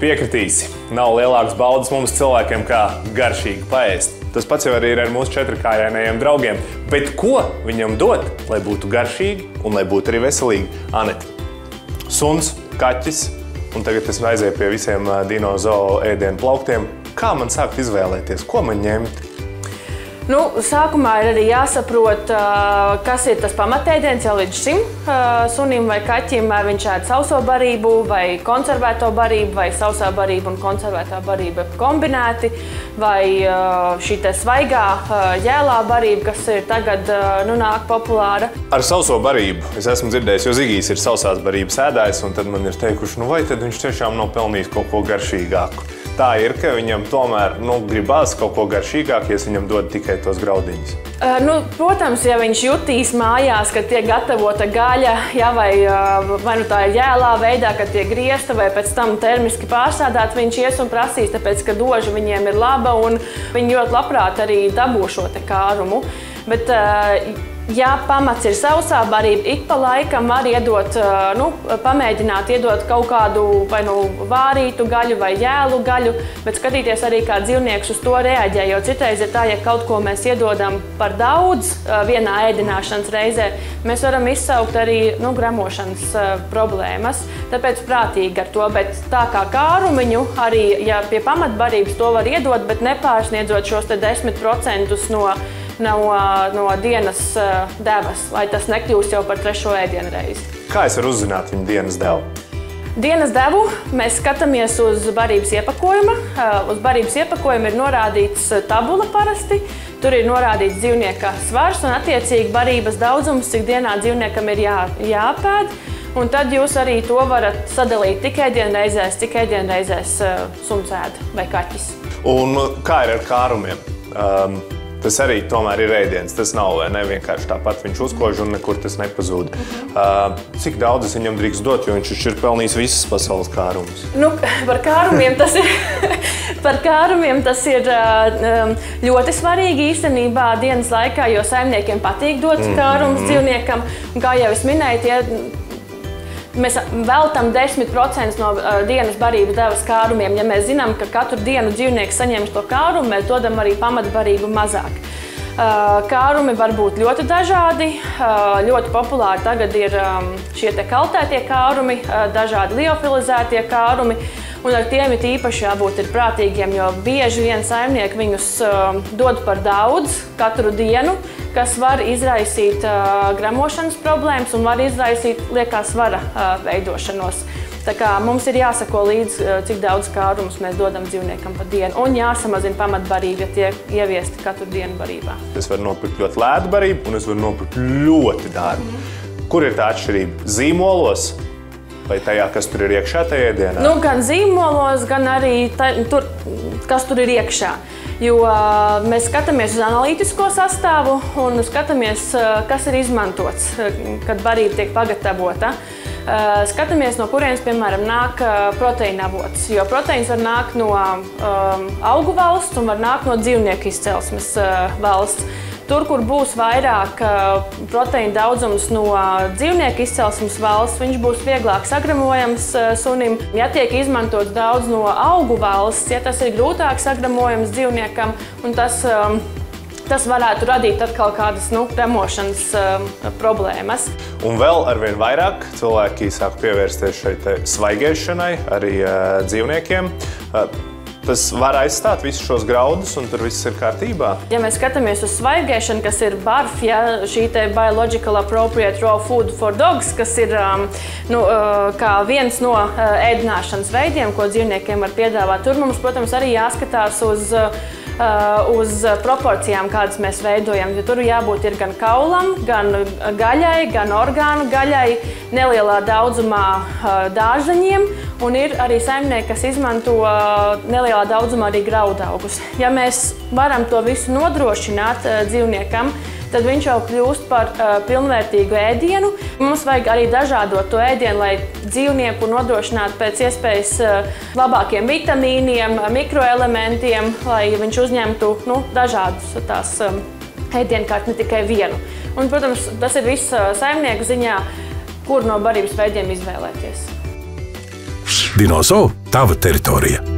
Piekritīsi. Nav lielākas baudas mums cilvēkiem kā garšīgi paēst. Tas pats jau arī ir ar mūsu četrkājainajiem draugiem. Bet ko viņam dot, lai būtu garšīgi un lai būtu arī veselīgi? Anete, suns, kaķis, un tagad es aizēju pie visiem dinozoo ēdienu plauktiem. Kā man sākt izvēlēties? Ko man ņemt? Sākumā ir arī jāsaprot, kas ir tas pamatēdiens jau līdz šim sunim vai kaķim, vai viņš ēd sauso barību, vai konservēto barību, vai sausā barība un konservētā barība kombinēti, vai šī te svaigā jēlā barība, kas ir tagad nāk populāra. Ar sauso barību es esmu dzirdējis, jo Zigijs ir sausās barības ēdājs, un tad man ir teikuši, vai tad viņš tiešām nav pelnījis kaut ko garšīgāku. Tā ir, ka viņam tomēr gribās kaut ko garšīgāk, ja es viņam dodu tikai tos graudiņus. Protams, ja viņš jutīs mājās, ka tiek gatavota gaļa, vai tā ir jēlā veidā, ka tiek griezta, vai pēc tam termiski pārsādāt, viņš ies un prasīs, tāpēc, ka doža viņiem ir laba un viņi ļoti labprāt arī dabū šo te kārumu. Bet, ja pamats ir sausā barība, ik pa laikam var iedot, pamēģināt iedot kaut kādu vai vārītu gaļu vai jēlu gaļu, bet skatīties arī, kā dzīvnieks uz to reaģē, jo citreiz ir tā, ja kaut ko mēs iedodam par daudz vienā ēdināšanas reizē, mēs varam izsaukt arī gremošanas problēmas, tāpēc prātīgi ar to, bet tā kā kārumiņu, arī ja pie pamatbarības to var iedot, bet nepārsniedzot šos te 10% no dienas devas, lai tas nekļūst jau par 3. ēdienu reizi. Kā es varu uzzināt viņu dienas devu? Dienas devu mēs skatāmies uz barības iepakojuma. Uz barības iepakojuma ir norādīts tabula parasti. Tur ir norādīts dzīvnieka svars un attiecīgi barības daudzums, cik dienā dzīvniekam ir jāpēd. Un tad jūs arī to varat sadalīt tik ēdienreizēs, cik ēdienreizēs suns ēd vai kaķis. Un kā ir ar kārumiem? Tas arī tomēr ir ēdiens. Tas nav vienkārši tāpat viņš uzkož un nekur tas nepazūd. Cik daudz es viņam drīkst dot, jo viņš ir pelnījis visas pasaules kārumus? Par kārumiem tas ir ļoti svarīgi īstenībā dienas laikā, jo saimniekiem patīk dot kārumus dzīvniekam. Un kā jau es minēju, mēs veltam 10% no dienas barības devas kārumiem. Ja mēs zinām, ka katru dienu dzīvnieks saņems to kārumu, mēs dodam arī pamatbarību mazāk. Kārumi var būt ļoti dažādi. Ļoti populāri tagad ir šie te kaltētie kārumi, dažādi liofilizētie kārumi. Un ar tiem ir īpaši jābūt prātīgiem, jo bieži vien saimnieki viņus dod par daudz katru dienu, kas var izraisīt gremošanas problēmas un var izraisīt liekā svara veidošanos. Tā kā mums ir jāsako līdz, cik daudz kārumus mēs dodam dzīvniekam pa dienu, un jāsamazina pamatbarība, ja tiek ieviesti katru dienu barībā. Es varu nopirkt ļoti lētu barību, un es varu nopirkt ļoti dārgu. Kur ir tā atšķirība? Zīmolos? Vai tajā, kas tur ir iekšā tajā ēdienā? Gan zīmolos, gan arī kas tur ir iekšā. Jo mēs skatāmies uz analītisko sastāvu un skatāmies, kas ir izmantots, kad barība tiek pagatavota. Skatāmies, no kurienes, piemēram, nāk proteīna avots, jo proteīns var nākt no augu valsts un var nākt no dzīvnieku izcelsmes valsts. Tur, kur būs vairāk proteīna daudzums no dzīvnieku izcelsmes valsts, viņš būs vieglāk sagremojams sunim. Ja tiek izmantots daudz no augu valsts, ja tas ir grūtāk sagremojams dzīvniekam, un tas varētu radīt atkal kādas gremošanas problēmas. Un vēl arvien vairāk cilvēki sāk pievērsties šai svaigēšanai arī dzīvniekiem. Tas var aizstāt visus šos graudus, un tur viss ir kārtībā. Ja mēs skatāmies uz svaigēšanu, kas ir BARF, šī te Biological Appropriate Raw Food for Dogs, kas ir kā viens no ēdināšanas veidiem, ko dzīvniekiem var piedāvāt, tur mums, protams, arī jāskatās uz proporcijām, kādas mēs veidojam. Jo tur jābūt ir gan kaulam, gan gaļai, gan orgānu gaļai, nelielā daudzumā dārzeņiem, un ir arī saimnieki, kas izmanto nelielā daudzumā arī graudaugus. Ja mēs varam to visu nodrošināt dzīvniekam, tad viņš jau kļūst par pilnvērtīgu ēdienu. Mums vajag arī dažādot to ēdienu, lai dzīvnieku nodrošinātu pēc iespējas labākiem vitamīniem, mikroelementiem, lai viņš uzņemtu dažādus tās ēdienkārt, ne tikai vienu. Un, protams, tas ir viss saimnieku ziņā, kur no barības veidiem izvēlēties. Dinozo – tava teritorija.